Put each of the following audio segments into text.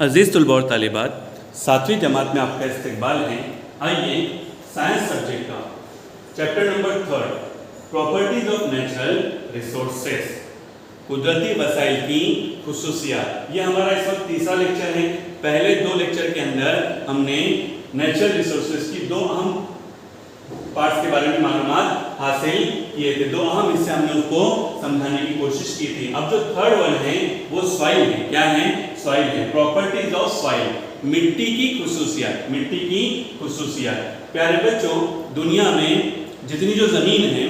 अजीज़ तुलबा और तालिबात, 7वीं जमात में आपका इस्तकबाल है। आइए साइंस सब्जेक्ट का chapter number 3 properties of natural resources, कुदरती वसाइल की खुसूसियात। ये हमारा इस वक्त तीसरा लेक्चर है। पहले 2 लेक्चर के अंदर हमने नेचुरल रिसोर्सेस की 2 अहम पार्ट्स के बारे में मालूमात हासिल किए थे। 2 अहम हिस्से हमने उसको समझाने की कोशिश की थी। अब जो थर्ड वन है वो सॉइल है। क्या है? सॉइल है। प्रॉपर्टीज ऑफ सॉइल, मिट्टी की खुसूसियात। मिट्टी की खुसूसियात। प्यारे बच्चों, दुनिया में जितनी जो जमीन है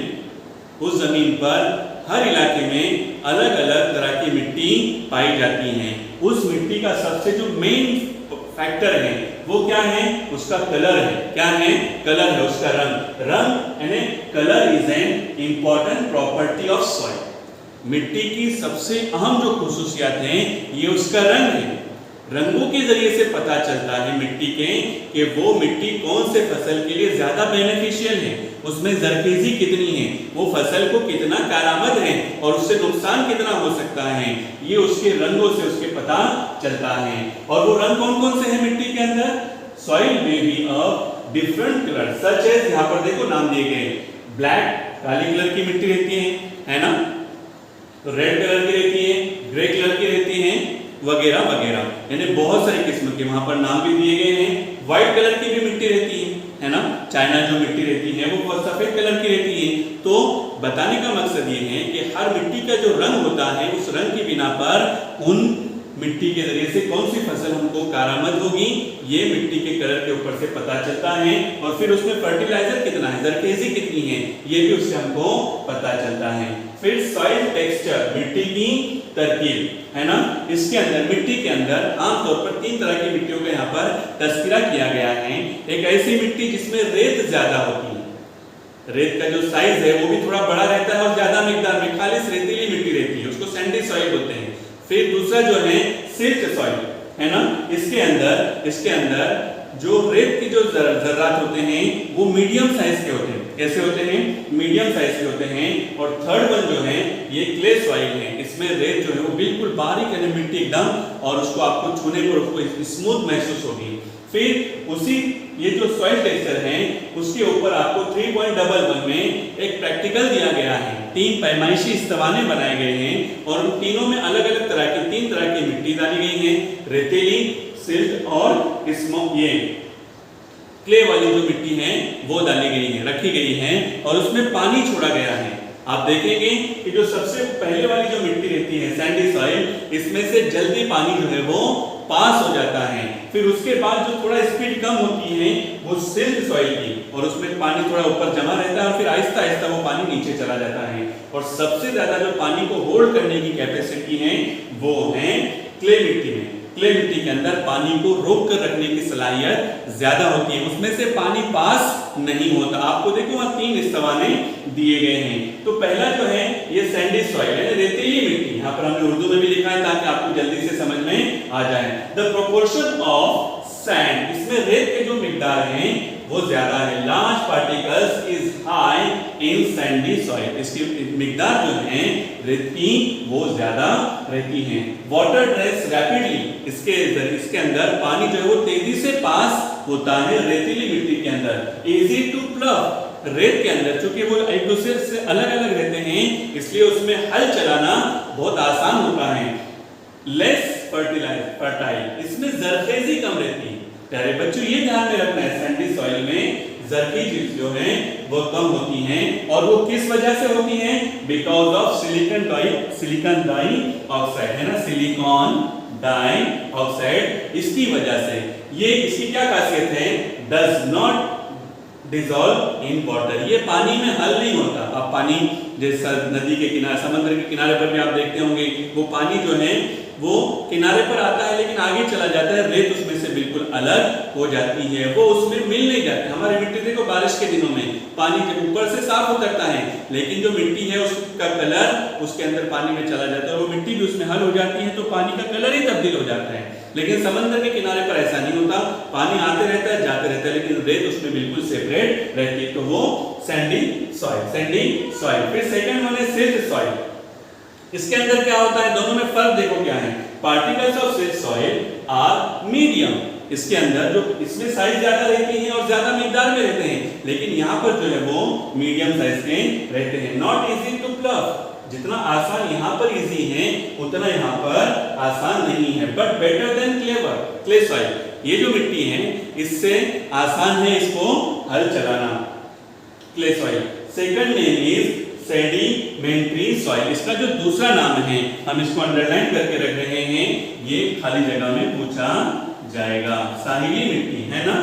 उस जमीन पर हर इलाके में अलग अलग तरह की मिट्टी पाई जाती है। उस मिट्टी का सबसे जो मेन फैक्टर है वो क्या है? उसका कलर है। क्या है? कलर है, उसका रंग। रंग यानी colour is an important property of soil. मिट्टी की सबसे अहम जो खुसूसियात हैं ये उसका रंग है। रंगों के जरिए से पता चलता है मिट्टी के कि वो मिट्टी कौन से फसल के लिए ज्यादा बेनिफिशियल है, उसमें जरखेजी कितनी है, वो फसल को कितना कारआमद है और उससे नुकसान कितना हो सकता है, ये उसके रंगों से उसके पता चलता है। और वो रंग कौन कौन से हैं मिट्टी के अंदर? सॉइल में be of different colour such as, यहाँ पर देखो नाम दिए गए, ब्लैक काली कलर की मिट्टी रहती है ना, रेड कलर की रहती है, ग्रे कलर की रहती है, वगैरह वगैरह, यानी बहुत सारी किस्म के वहां पर नाम भी दिए गए हैं। व्हाइट कलर की भी मिट्टी रहती है ना, चाइना जो मिट्टी रहती है वो बहुत सफेद कलर की रहती है। तो बताने का मकसद ये है कि हर मिट्टी का जो रंग होता है उस रंग की बिना पर उन मिट्टी के जरिए से कौन सी फसल हमको कारआमद होगी ये मिट्टी के कलर के ऊपर से पता चलता है। और फिर उसमें फर्टिलाइजर कितना है, जरखेजी कितनी है, ये भी उससे हमको पता चलता है। फिर सॉइल टेक्सचर, मिट्टी की तरकीब है ना, इसके अंदर मिट्टी के अंदर आमतौर पर 3 तरह की मिट्टियों का यहाँ पर तस्करा किया गया है। एक ऐसी मिट्टी जिसमें रेत ज्यादा होती है, रेत का जो साइज है वो भी थोड़ा बड़ा रहता है और ज्यादा मिकदार में खालिश रेतीली मिट्टी रहती है, उसको सैंडी सॉइल बोलते हैं। फिर दूसरा जो है सिल्ट सॉइल है ना, इसके अंदर जो रेत की जो जर्रात होते हैं वो मीडियम साइज के होते हैं। कैसे होते हैं? मीडियम साइज के होते हैं। और थर्ड वन जो है ये क्ले सॉइल है, इसमें रेत जो है वो बिल्कुल बारीक यानी मिट्टी एकदम, और उसको आपको छूने पर उसको स्मूथ महसूस होगी। फिर उसी ये जो सॉइल टेक्सचर है उसके ऊपर आपको 3.11 में एक प्रैक्टिकल दिया गया है। 3 पैमाइशी इस्तवाने बनाए गए हैं और उन तीनों में अलग अलग तरह की 3 तरह की मिट्टी डाली गई है, रेतीली, सिल्ट और ये क्ले वाली जो मिट्टी है वो डाली गई है, रखी गई है और उसमें पानी छोड़ा गया है। आप देखेंगे कि जो सबसे पहले वाली जो मिट्टी रहती है सैंडी सॉइल, इसमें से जल्दी पानी जो है वो पास हो जाता है। फिर उसके बाद जो थोड़ा स्पीड कम होती है वो सिल्ट सॉइल की, और उसमें पानी थोड़ा ऊपर जमा रहता है और फिर आहिस्ता आहिस्ता वो पानी नीचे चला जाता है। और सबसे ज्यादा जो पानी को होल्ड करने की कैपेसिटी है वो है क्ले मिट्टी में। क्ले मिट्टी के अंदर पानी को रोक कर रखने की सलाहियत ज्यादा होती है, उसमें से पानी पास नहीं होता। आपको देखो वहां 3 इस्तवाने दिए गए हैं। तो पहला जो है ये सैंडी सॉइल है, रेतीली मिट्टी, यहाँ पर हमने उर्दू में भी लिखा है ताकि आपको जल्दी से समझ में आ जाए। द प्रोपोर्शन ऑफ सैंड, इसमें रेत के जो मिकदार हैं वो ज्यादा है। Large particles is high in Sandy soil, इसकी मिकदार जो है रेत की वो ज्यादा रहती है। वाटर ड्रेन्स रैपिडली, इसके अंदर पानी जो है वो तेजी से पास होता है रेतीली मिट्टी के अंदर। इजी टू प्लव, रेत के अंदर चूंकि वो एक दूसरे से अलग अलग रहते हैं इसलिए उसमें हल चलाना बहुत आसान होता है। लेस फर्टाइल, इसमें जरखेजी कम रहती है। प्यारे बच्चों ये ध्यान में रखना है, सैंडी सॉइल में जरखेजी जो है वो कम होती हैं। और वो किस वजह से होती हैं? बिकॉज ऑफ सिलिकॉन डाइऑक्साइड है ना, सिलिकॉन डाइऑक्साइड, इसकी वजह से। ये इसकी क्या खासियत है? Does not dissolve in water, ये पानी में हल नहीं होता। आप पानी जैसे नदी के किनारे, समुद्र के किनारे पर भी आप देखते होंगे वो पानी जो है वो किनारे पर आता है लेकिन आगे चला जाता है, रेत उसमें से बिल्कुल अलग हो जाती है, वो उसमें मिल नहीं जाती। हमारी मिट्टी देखो बारिश के दिनों में पानी के ऊपर से साफ उतरता है लेकिन जो मिट्टी है उसका कलर उसके अंदर पानी में चला जाता है, वो मिट्टी भी उसमें हल हो जाती है तो पानी का कलर ही तब्दील हो जाता है। लेकिन समंदर के किनारे पर ऐसा नहीं होता, पानी आते रहता है जाते रहता है लेकिन रेत उसमें बिल्कुल सेपरेट रहती है, तो वो सैंडी सॉइल। फिर सेकंड वन है सिल्ट सॉइल। इसके अंदर क्या होता है, दोनों में फर्क देखो क्या है। Particles of silt soil are medium. इसके अंदर जो इसमें साइज ज्यादा रहती है और ज्यादा मिकदार में रहते हैं, लेकिन यहाँ पर जो है वो मीडियम साइज के रहते हैं। नॉट इजी टू प्लग, जितना आसान यहाँ पर इजी है उतना यहाँ पर आसान नहीं है, but better than clay soil. ये जो मिट्टी है इससे आसान है इसको हल चलाना, clay soil. Second name is sedimentary soil. इसका जो दूसरा नाम है, हम इसको अंडरलाइन करके रख रहे हैं, ये खाली जगह में पूछा जाएगा। साहिली मिट्टी है ना,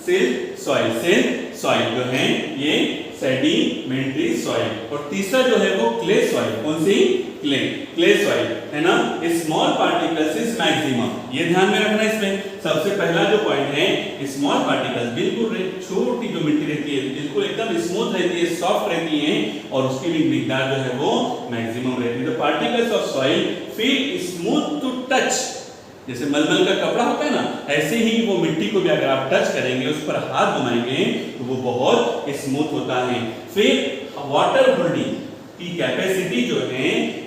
सिल्ट सॉइल जो है ये सेडिमेंट्री सॉइल। और तीसरा जो है वो क्ले सॉइल। कौन सी? क्ले सॉइल है ना। स्मॉल पार्टिकल्स इज मैक्सिमम, ये ध्यान में रखना। इसमें सबसे पहला जो पॉइंट है, स्मॉल पार्टिकल्स, बिल्कुल छोटी जो मिट्टी रहती है, बिल्कुल एकदम स्मूथ रहती है, सॉफ्ट रहती है, और उसकी भी मिकदार जो है वो मैक्सिमम रहती है। The particles of soil feel smooth to touch, जैसे मलमल का कपड़ा होता है ना, ऐसे ही वो मिट्टी को भी अगर आप टच करेंगे, उस पर हाथ घुमाएंगे तो वो बहुत स्मूथ होता है। फिर वाटर होल्डिंग की कैपेसिटी जो है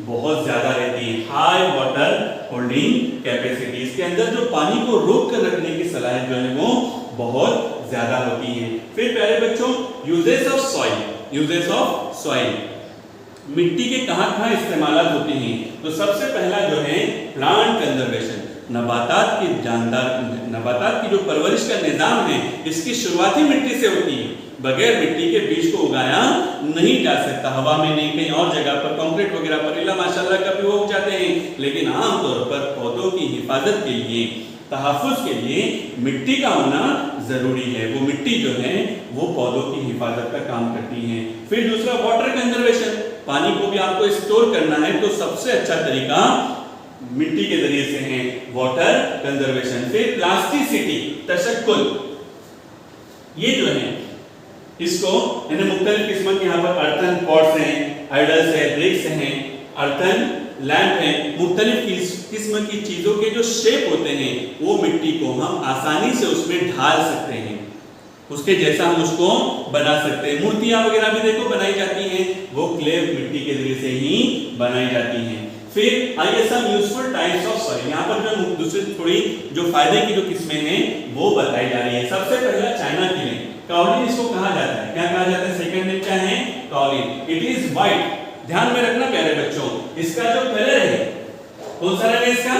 बहुत ज्यादा रहती है, हाई वाटर होल्डिंग कैपेसिटी। इसके अंदर जो पानी को रोक कर रखने की सलाहियत जो है वो बहुत ज्यादा होती है। फिर प्यारे बच्चों, यूजेस ऑफ सॉइल, मिट्टी के कहां इस्तेमाल होते हैं। तो सबसे पहला जो है प्लांट कंजर्वेशन, नबातात की जो परवरिश का निजाम है, इसकी शुरुआती मिट्टी से होती है। बगैर मिट्टी के बीज को उगाया नहीं जा सकता, हवा में नहीं, कहीं और जगह पर कंक्रीट वगैरह पर इल्ला माशाल्लाह कभी वो उग जाते हैं, लेकिन आमतौर पर पौधों की हिफाजत के लिए, तहफ्फुज़ के लिए मिट्टी का होना जरूरी है। वो मिट्टी जो है वो पौधों की हिफाजत का काम करती है। फिर दूसरा वाटर कंजर्वेशन, पानी को भी आपको स्टोर करना है तो सबसे अच्छा तरीका मिट्टी के जरिए से है, वाटर कंजर्वेशन। फिर प्लास्टिसिटी, तशक्कुल, ये जो है इसको यानी मुख्तलिफ किस्म के यहाँ पर अर्थन पॉट्स हैं, आइडल्स है, ब्रिक्स हैं, अर्थन लैंप है, मुख्तलिफ किस्म की चीजों के जो शेप होते हैं वो मिट्टी को हम आसानी से उसमें ढाल सकते हैं, उसके जैसा हम उसको बना सकते हैं। मूर्तियां वगैरह भी देखो बनाई जाती हैं, वो क्ले मिट्टी के जरिए से ही बनाई जाती हैं। फिर आइए some useful types of soil, यहाँ पर जो दूसरी थोड़ी जो फायदे की जो किस्में हैं वो बताई जा रही है। सबसे पहला चाइना क्ले, काओलिन इसको कहा जाता है। क्या कहा जाता है? सेकंड नेम क्या है? काओलिन। इट इज व्हाइट, ध्यान में रखना प्यारे बच्चों, इसका जो कलर है, कौन सा रंग है इसका?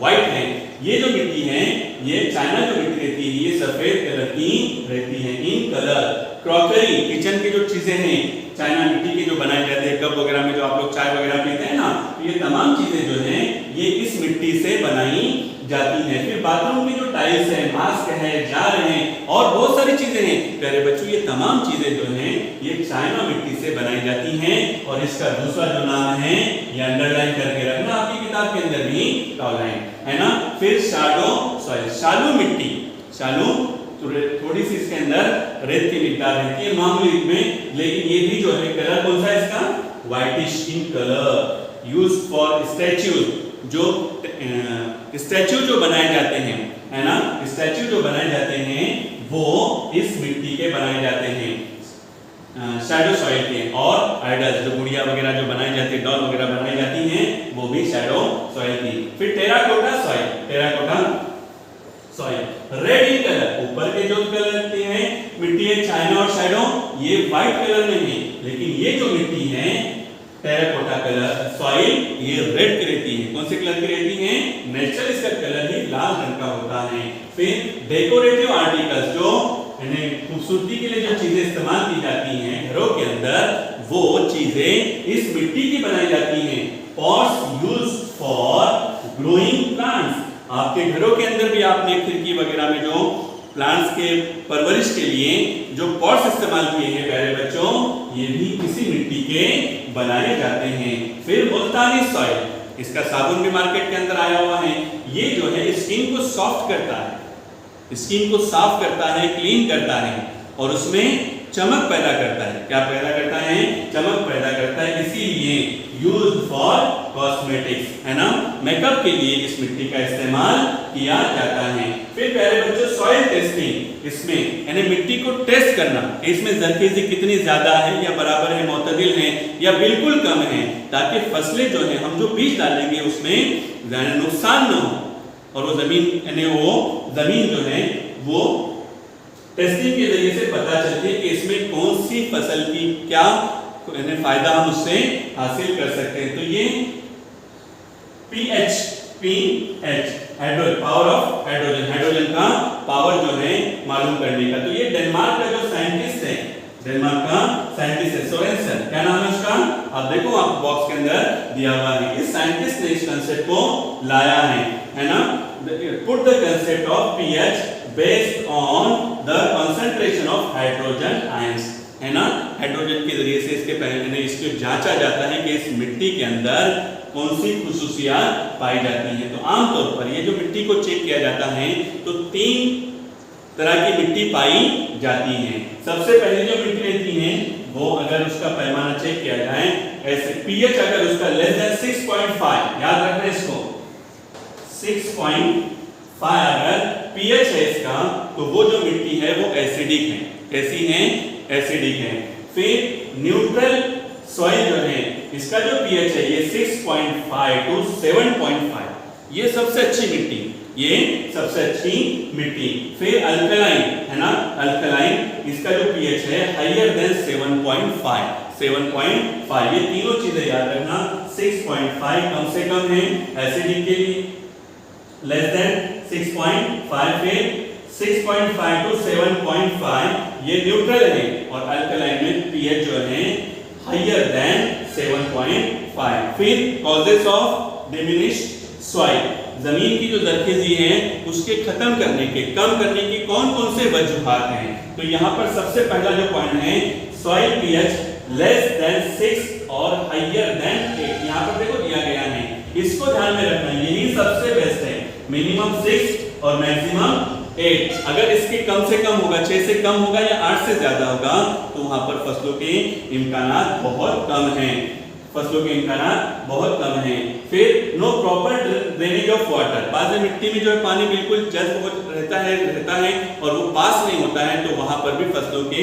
व्हाइट है। ये जो मिट्टी है, ये चाइना जो मिट्टी रहती है, ये सफेद कलर की रहती है इन कलर। क्रॉकरी, किचन की जो चीजें हैं चाइना मिट्टी की जो बनाए जाते हैं, कप वगैरह में जो आप लोग चाय वगैरह पीते हैं ना, ये तमाम चीजें जो हैं ये इस मिट्टी से बनाई जाती हैं। फिर बाथरूम की जो टाइल्स है, मास्क है, जार हैं और बहुत सारी चीजें हैं प्यारे बच्चों, ये तमाम चीजें जो हैं ये चाइना मिट्टी से बनाई जाती हैं। और इसका दूसरा जो नाम है ये अंडरलाइन करके रखना आपकी किताब के अंदर भी, काओलाइन है ना। फिर शैडो सॉइल, शालू मिट्टी, शालू थोड़ी सी इसके अंदर रेत की मिकदार रहती है मामूली में, लेकिन ये भी जो है कलर कौन सा है इसका? Whitish in colour. Use for statues, जो स्टैच्यू जो बनाए जाते हैं है ना, स्टैच्यू जो बनाए जाते हैं वो इस मिट्टी के बनाए जाते हैं, शैडो सॉइल के। और आइडल्स जो गुड़िया वगैरह जो बनाई जाती है, डॉल वगैरह बनाई जाती हैं, वो भी शैडो सॉइल की। फिर terracotta soil, terracotta soil red in colour, ऊपर के जो कलर लगते हैं मिट्टी है चाइना और शैडो, ये व्हाइट कलर में है, लेकिन ये जो मिट्टी है टेराकोटा कलर सॉइल, ये रेड की रहती है। कौन से कलर की रहती है? नेचुरल इसका कलर ही लाल रंग का होता है। फिर डेकोरेटिव आर्टिकल्स, जो यानी खूबसूरती के लिए जो चीजें इस्तेमाल की जाती हैं घरों के अंदर, वो चीजें इस मिट्टी की बनाई जाती हैं। Pots used for growing plants, आपके घरों के अंदर भी आपने खिड़की वगैरह में जो प्लांट्स के परवरिश के लिए जो पॉट्स इस्तेमाल किए हैं प्यारे बच्चों, ये भी इसी मिट्टी के बनाए जाते हैं। फिर मुल्तानी सॉइल, इसका साबुन भी मार्केट के अंदर आया हुआ है। ये जो है स्किन को सॉफ्ट करता है, स्किन को साफ करता है, क्लीन करता है और उसमें चमक पैदा करता है। क्या पैदा करता है? चमक पैदा करता है, इसीलिए यूज फॉर कॉस्मेटिक्स है ना, मेकअप के लिए इस मिट्टी का इस्तेमाल किया जाता है। फिर प्यारे बच्चों सॉइल टेस्टिंग, इसमें यानी मिट्टी को टेस्ट करना, इसमें जरखेजी कितनी ज्यादा है या बराबर है, मोतदिल है या बिल्कुल कम है, ताकि फसलें जो है हम जो बीज डालेंगे उसमें नुकसान न हो और वो जमीन जो है वो टेस्टिंग के जरिए से पता चलती है कि इसमें कौन सी फसल की क्या फायदा हम उससे हासिल कर सकते हैं। तो ये पीएच पावर ऑफ हाइड्रोजन का पावर जो है मालूम करने का। तो ये डेनमार्क का जो साइंटिस्ट है सोरेनसन, क्या नाम है उसका, आप देखो आप बॉक्स के अंदर दिया हुआ है। इस साइंटिस्ट ने इस कंसेप्ट को लाया है ना, put the concept of pH based on the concentration of hydrogen ions, है ना। हाइड्रोजन के जरिए से इसके पहले इसको जांचा जाता है कि इस मिट्टी के अंदर कौन सी खुसूसियात पाई जाती हैं। तो आमतौर पर ये जो मिट्टी को चेक किया जाता है तो 3 तरह की मिट्टी पाई जाती है। सबसे पहले जो मिट्टी रहती है वो अगर उसका पैमाना चेक किया जाए ऐसे पीएच अगर उसका लेस देन 6.5, याद रखना इसको 6.5 अगर पीएच है इसका तो वो जो मिट्टी है वो एसिडिक है। कैसी है, एसिडिक है। फिर न्यूट्रल सॉइल जो है इसका जो पीएच है ये 6.5 टू 7.5, ये सबसे अच्छी मिट्टी। फिर अल्कलाइन है ना, अल्कलाइन इसका जो पीएच है हायर देन 7.5, ये तीनों चीजें याद रखना। 6.5 कम से कम है एसिडिक के लिए, लेस देन 6.5, फिर 6.5 टू 7.5 ये न्यूट्रल है, और अल्कलाइन में पीएच जो है हायर देन 7.5। फिर कॉजेस ऑफ डिमिनिश्ड सॉइल, जमीन की जो जरखेजी है उसके खत्म करने के, कम करने की कौन कौन से वजूहात हैं। तो यहाँ पर सबसे पहला जो पॉइंट है सॉइल पीएच लेस देन 6 और हायर देन 8, यहाँ पर देखो दिया गया है, इसको ध्यान में रखना, यही सबसे बेस्ट है। मिनिमम 6 और मैक्सिमम 8, अगर इसके कम से कम होगा, 6 से कम होगा या 8 से ज्यादा होगा तो वहां पर फसलों के इम्कानात बहुत कम हैं, फिर no proper drainage of water, बाद में मिट्टी में जो है पानी बिल्कुल जज्ब रहता है और वो पास नहीं होता है, तो वहां पर भी फसलों के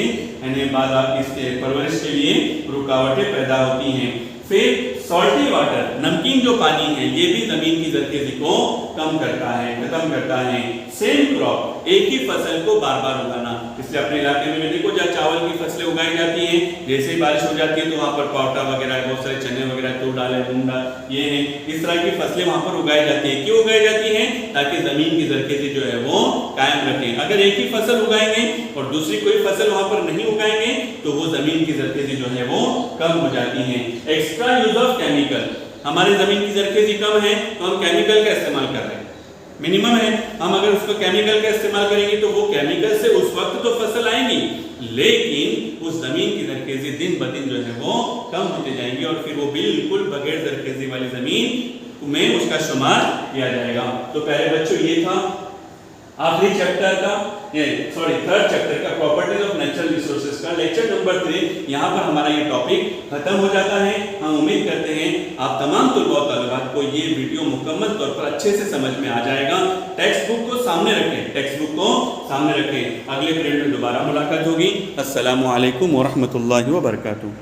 इसके परवरिश के लिए रुकावटें पैदा होती हैं। फिर सॉल्टी वाटर, नमकीन जो पानी है ये भी जमीन की जरखेजी को कम करता है, खत्म करता है। सेम क्रॉप, एक ही फसल को बार बार उगाना, इसलिए अपने इलाके में देखो जहाँ चावल की फसलें उगाई जाती हैं, जैसे ही बारिश हो जाती है तो वहाँ पर पावटा वगैरह, बहुत सारे चने वगैरह, तूर दाल, मूंग दाल, ये है, इस तरह की फसलें वहाँ पर उगाई जाती है। क्यों उगाई जाती हैं? ताकि जमीन की जरखेजी जो है वो कायम रखें। अगर एक ही फसल उगाएंगे और दूसरी कोई फसल वहाँ पर नहीं उगाएंगे तो वो जमीन की जरखेजी जो है वो कम हो जाती है। एक्स्ट्रा यूज ऑफ केमिकल, हमारे जमीन की जरखेजी कम है तो हम केमिकल का इस्तेमाल कर रहे हैं, मिनिमम है, हम अगर उसको केमिकल का इस्तेमाल करेंगे तो वो केमिकल से उस वक्त तो फसल आएंगी, लेकिन उस जमीन की जरखेजी दिन ब दिन जो है वो कम होते जाएंगी और फिर वो बिल्कुल बगैर जरखेजी वाली जमीन में उसका शुमार किया जाएगा। तो पहले बच्चों ये था आखिरी चैप्टर का, थर्ड चैप्टर का प्रॉपर्टीज ऑफ नेचुरल रिसोर्सेज का लेक्चर नंबर 3। यहाँ पर हमारा ये टॉपिक खत्म हो जाता है। हम उम्मीद करते हैं आप तमाम तलबा और तलबात को ये वीडियो मुकम्मल तौर पर अच्छे से समझ में आ जाएगा। टेक्स्ट बुक को सामने रखें, अगले पीरियड में दोबारा मुलाकात होगी। अस्सलामु अलैकुम व रहमतुल्लाहि व बरकातुहू।